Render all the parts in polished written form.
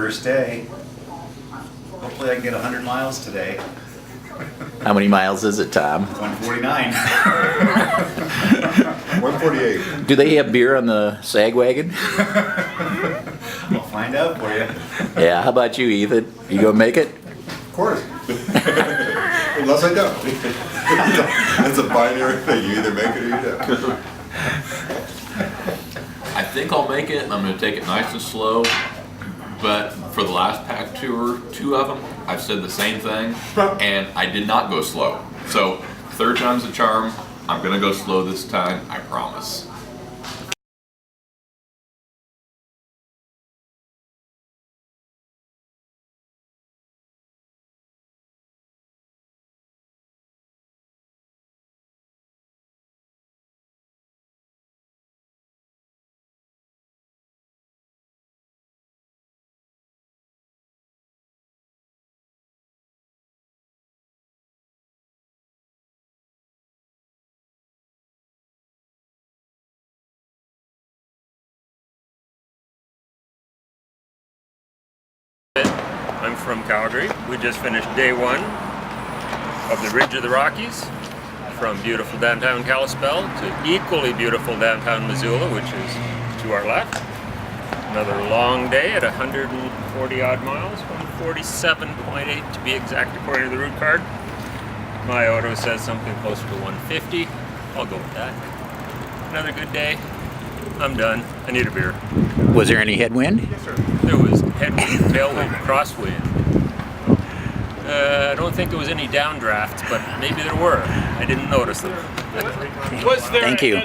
first day. Hopefully I can get 100 miles today. How many miles is it, Tom? 149. 148. Do they have beer on the sag wagon? I'll find out for you. Yeah, how about you, Ethan? You gonna make it? Of course. Unless I don't. It's a binary thing. You either make it or you don't. I think I'll make it, and I'm going to take it nice and slow. But for the last pack tour, 2 of them, I've said the same thing, and I did not go slow. So, third time's a charm. I'm going to go slow this time, I promise. I'm from Calgary. We just finished day 1 of the Ridge of the Rockies, from beautiful downtown Kalispell to equally beautiful downtown Missoula, which is to our left. Another long day at 140 odd miles, 147.8 to be exact according to the route card. My auto says something closer to 150. I'll go with that. Another good day. I'm done. I need a beer. Was there any headwind? Yes, sir. There was headwind, tailwind, crosswind. I don't think there was any downdrafts, but maybe there were. I didn't notice them. Thank you.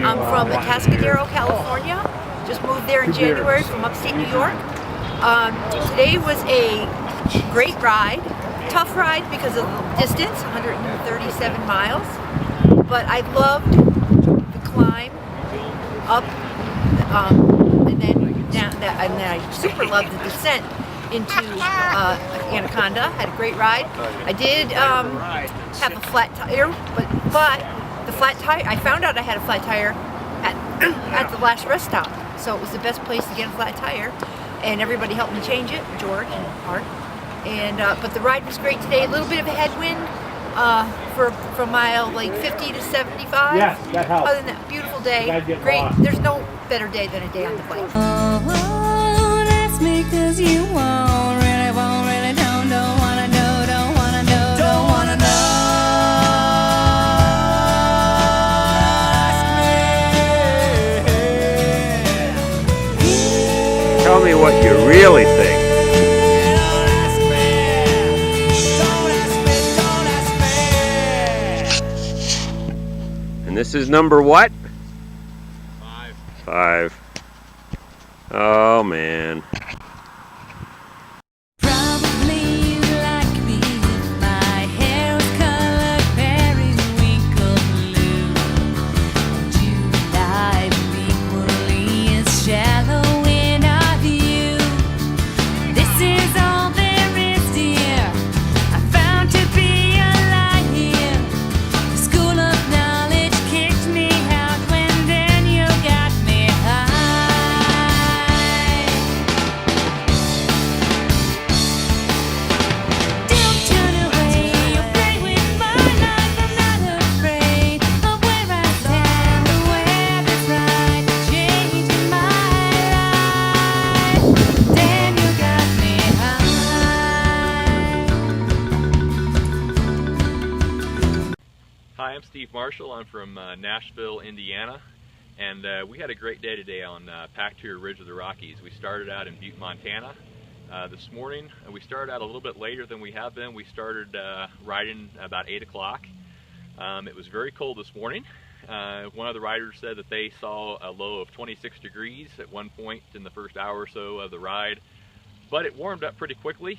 I'm from Atascadero, California. Just moved there in January from upstate New York. Today was a great ride. Tough ride because of the distance, 137 miles. But I loved the climb up and then down, and then I super loved the descent into Anaconda. Had a great ride. I did have a flat tire, but the flat tire, I found out I had a flat tire at the last rest stop. So it was the best place to get a flat tire, and everybody helped me change it, George and Art. And but the ride was great today. A little bit of a headwind from mile like 50 to 75. Yeah, that helps. Other than that, beautiful day. Great. Lost. There's no better day than a day on the bike. Oh, that's me 'cause you won't really don't wanna know, don't wanna know, don't wanna know. Tell me what you really think. And this is number what? 5. Oh man. Probably you like me if my hair was colored periwinkle blue. And you dive equally as shallow in our view. This is all there is, dear. I found to be a lie here. The school of knowledge kicked me out when then you got me high. Don't turn away, you'll play with my life. I'm not afraid of where I stand. The weather's right, changing my life. Then you got me high. Hi, I'm Steve Marshall. I'm from Nashville, Indiana, and we had a great day today on PAC Tour Ridge of the Rockies. We started out in Butte, Montana this morning. We started out a little bit later than we have been. We started riding about 8 o'clock. It was very cold this morning. One of the riders said that they saw a low of 26 degrees at one point in the first hour or so of the ride, but it warmed up pretty quickly.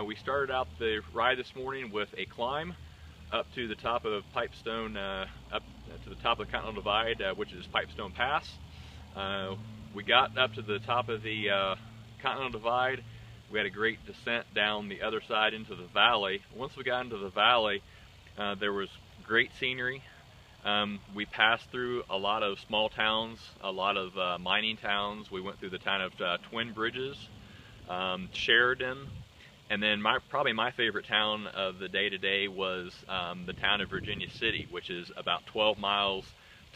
We started out the ride this morning with a climb up to the top of Pipestone, up to the top of the Continental Divide, which is Teton Pass. We got up to the top of the Continental Divide. We had a great descent down the other side into the valley. Once we got into the valley, there was great scenery. We passed through a lot of small towns, a lot of mining towns. We went through the town of Twin Bridges, Sheridan, and then probably my favorite town of the day today was the town of Virginia City, which is about 12 miles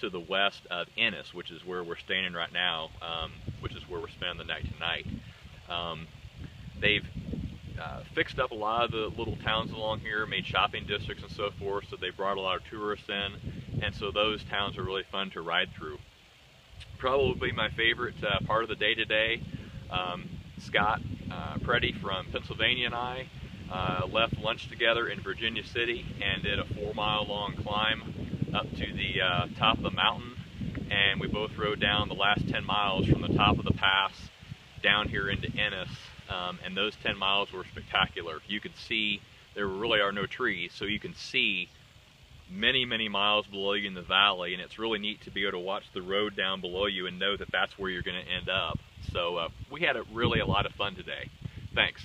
to the west of Ennis, which is where we're staying right now, which is where we're spending the night tonight. They've fixed up a lot of the little towns along here, made shopping districts and so forth, so they brought a lot of tourists in, and so those towns are really fun to ride through. Probably my favorite part of the day today, Scott Preddy from Pennsylvania and I left lunch together in Virginia City and did a 4-mile long climb up to the top of the mountain, and we both rode down the last 10 miles from the top of the pass down here into Ennis, and those 10 miles were spectacular. You could see, there really are no trees, so you can see many, many miles below you in the valley, and it's really neat to be able to watch the road down below you and know that that's where you're going to end up. So we had really a lot of fun today. Thanks.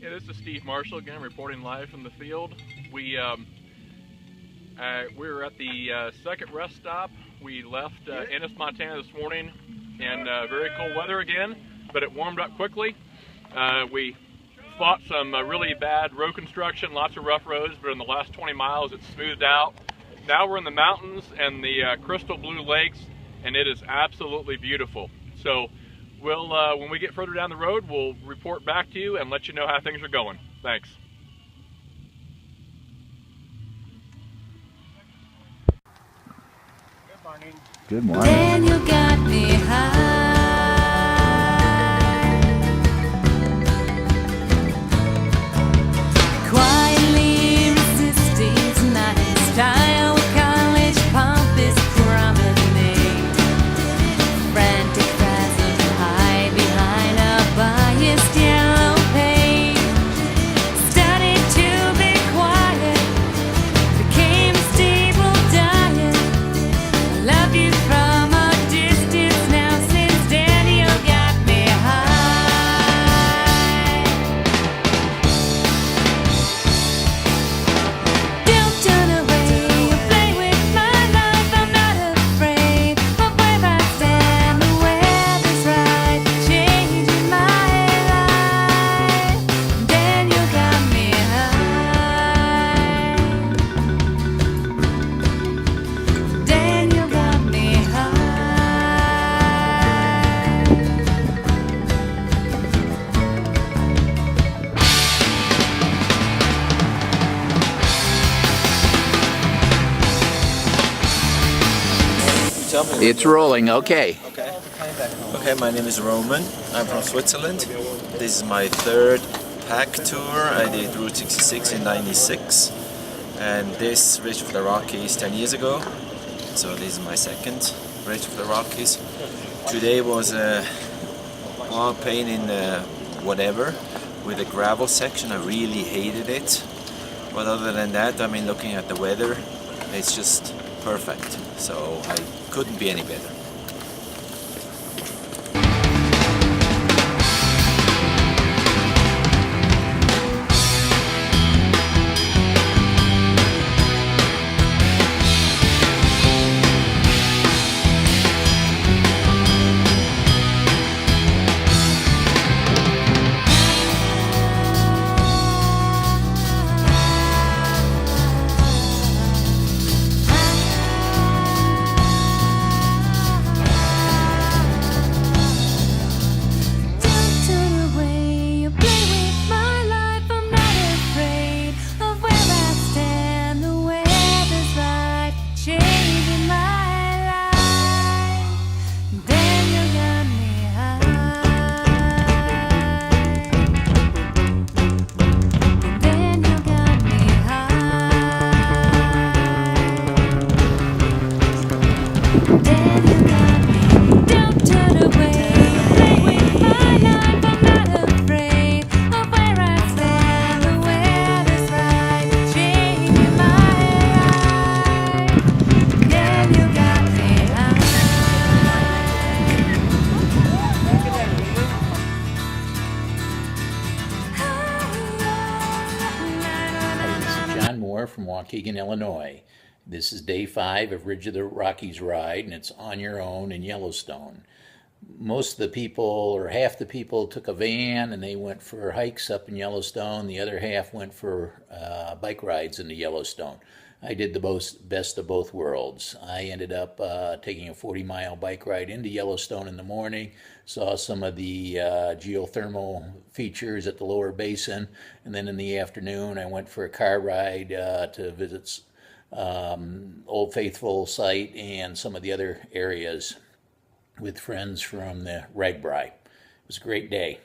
Yeah, this is Steve Marshall again, reporting live from the field. We were at the second rest stop. We left Ennis, Montana this morning in very cold weather again, but it warmed up quickly. We fought some really bad road construction, lots of rough roads, but in the last 20 miles it's smoothed out. Now we're in the mountains and the crystal blue lakes, and it is absolutely beautiful. So we'll, when we get further down the road, we'll report back to you and let you know how things are going. Thanks. Good morning. Then you got me high. Quietly resisting tonight in style with college pompous promenade. Frantic frazzled to hide behind a tell me. It's rolling, okay. Okay. Okay, my name is Roman. I'm from Switzerland. This is my third pack tour. I did Route 66 in '96, and this Ridge of the Rockies 10 years ago. So this is my second Ridge of the Rockies. Today was a pain in whatever with the gravel section. I really hated it. But other than that, I mean, looking at the weather, it's just perfect. So I couldn't be any better. From Waukegan, Illinois. This is day 5 of Ridge of the Rockies ride, and it's on your own in Yellowstone. Most of the people, or half the people, took a van and they went for hikes up in Yellowstone. The other half went for bike rides into Yellowstone. I did the best of both worlds. I ended up taking a 40-mile bike ride into Yellowstone in the morning, saw some of the geothermal features at the lower basin, and then in the afternoon I went for a car ride to visit Old Faithful site and some of the other areas with friends from the RAGBRAI. It was a great day.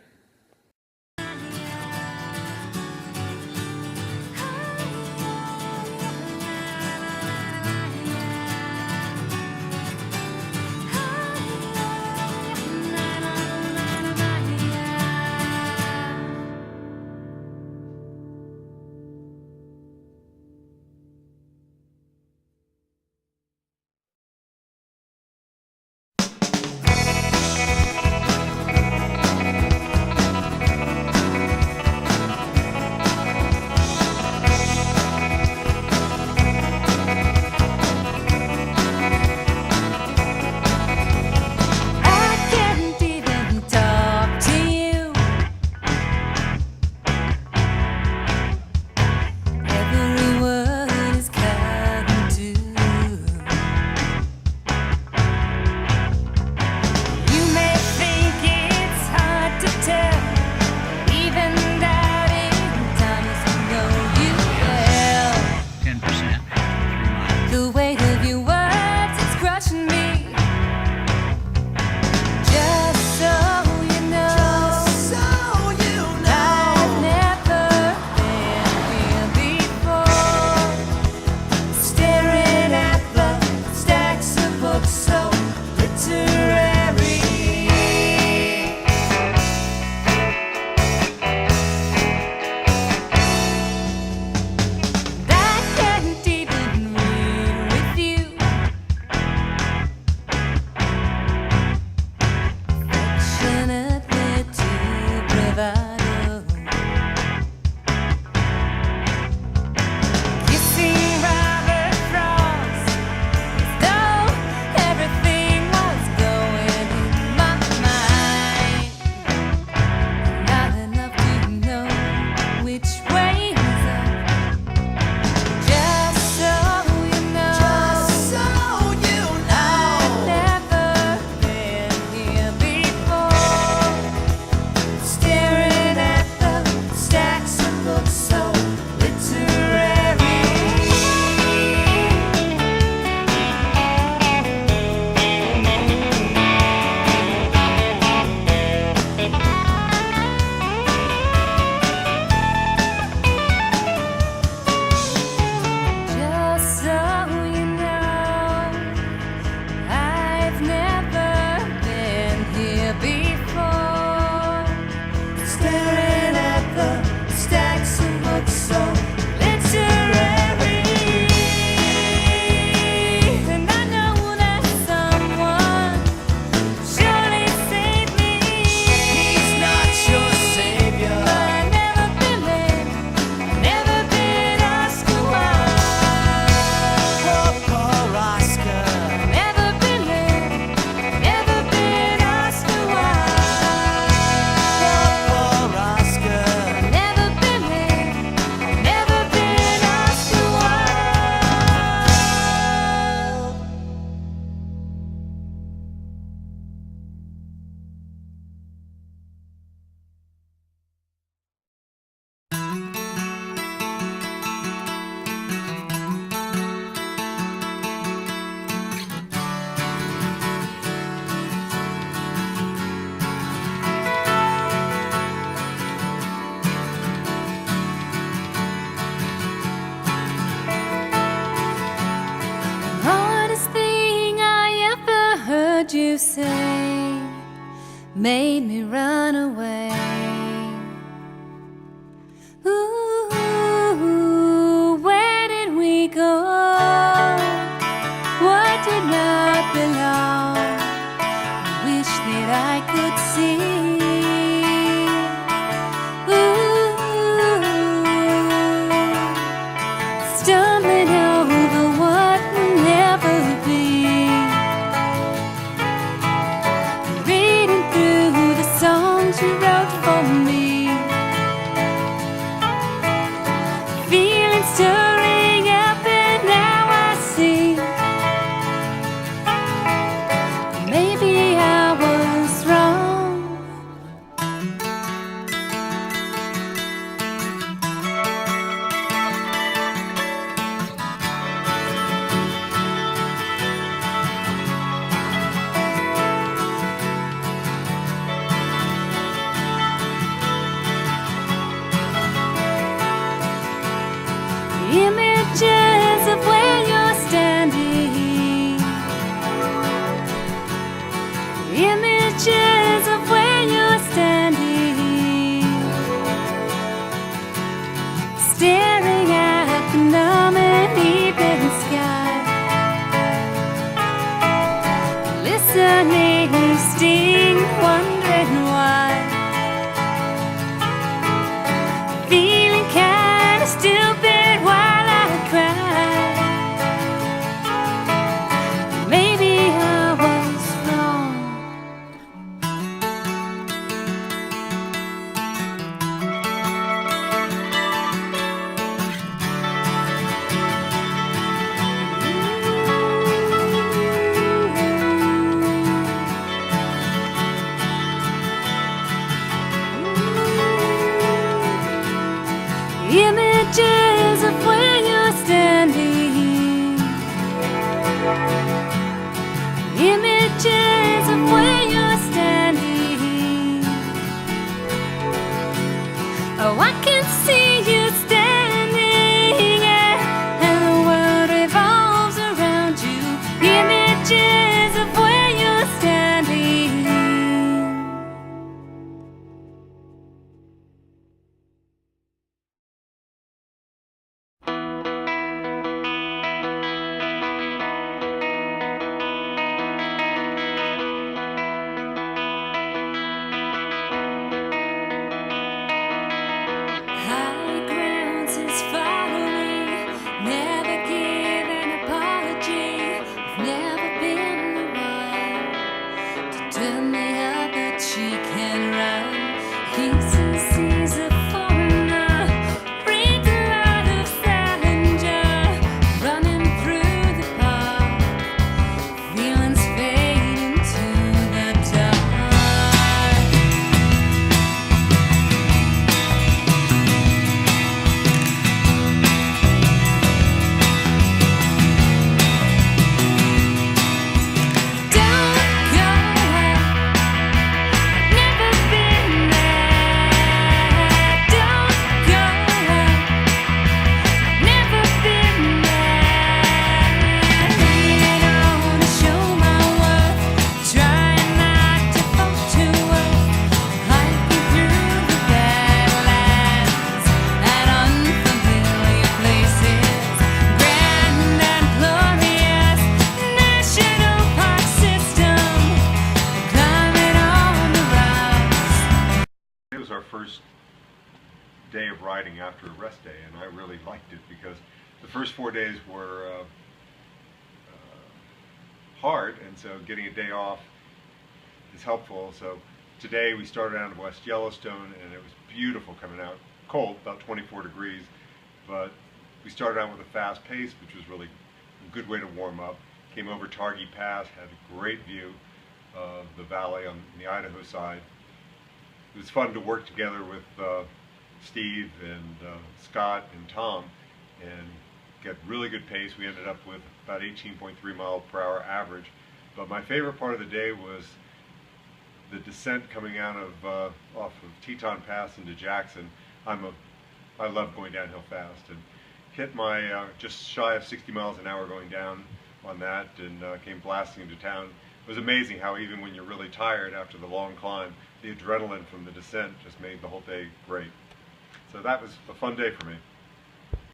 say made me run away. Ooh, where did we go? What did not belong? I wish that I could see. Stumbling over what will never be. Reading through the songs you wrote for me. Feeling stirring up and now I see. Maybe I was wrong. Images of where you're standing. Images of where you're standing. Staring at the numbing evening sky. Listening, sting, wondering why. Feeling kinda stupid while I cry. Maybe I was wrong. Images of where you're standing. Images of where you're standing. Oh, I can see you standing, and the world revolves around you. Images of where you're standing. High ground is far away. Never give an apology. I've never been the one to turn the other cheek and run. He's a foreigner. Brings a lot of salinger. Running through the park. Feelings fade into the dark. Don't go, never been there. Don't go, never been there. Leaning on to show my worth, trying not to fall to earth. Hiking through the badlands and unfamiliar places, grand and glorious national park system, climbing on the rocks. It was our first day of riding after a rest day, and I really liked it because the first 4 days were hard, and so getting a day off is helpful. So today we started out in West Yellowstone, and it was beautiful coming out. Cold, about 24 degrees, but we started out with a fast pace, which was really a good way to warm up. Came over Teton Pass, had a great view of the valley on the Idaho side. It was fun to work together with Steve and Scott and Tom and get really good pace. We ended up with about 18.3 mile per hour average. But my favorite part of the day was the descent coming out of off of Teton Pass into Jackson. I love going downhill fast, and hit my just shy of 60 miles an hour going down on that, and came blasting into town. it was amazing how even when you're really tired after the long climb, the adrenaline from the descent just made the whole day great. So that was a fun day for me.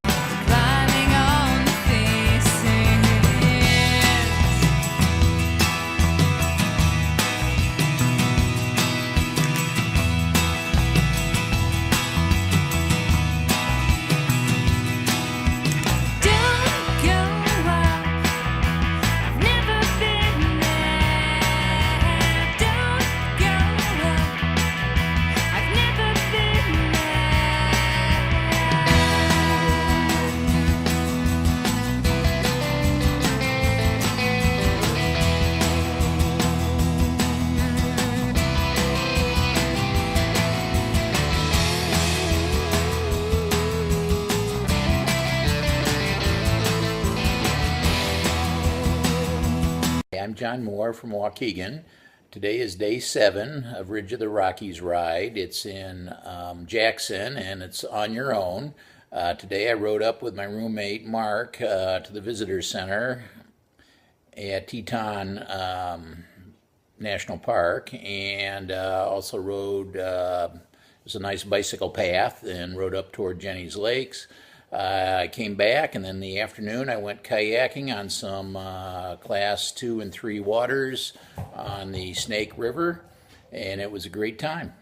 Climbing on the facing Don't go up. I've never been there. Don't go up. I've never been I'm John Moore from Waukegan. Today is day 7 of Ridge of the Rockies ride. It's in Jackson, and it's on your own. Today I rode up with my roommate Mark to the visitor center at Teton National Park, and also rode, it was a nice bicycle path, and rode up toward Jenny's Lakes. I came back, and then in the afternoon I went kayaking on some class 2 and 3 waters on the Snake River, and it was a great time.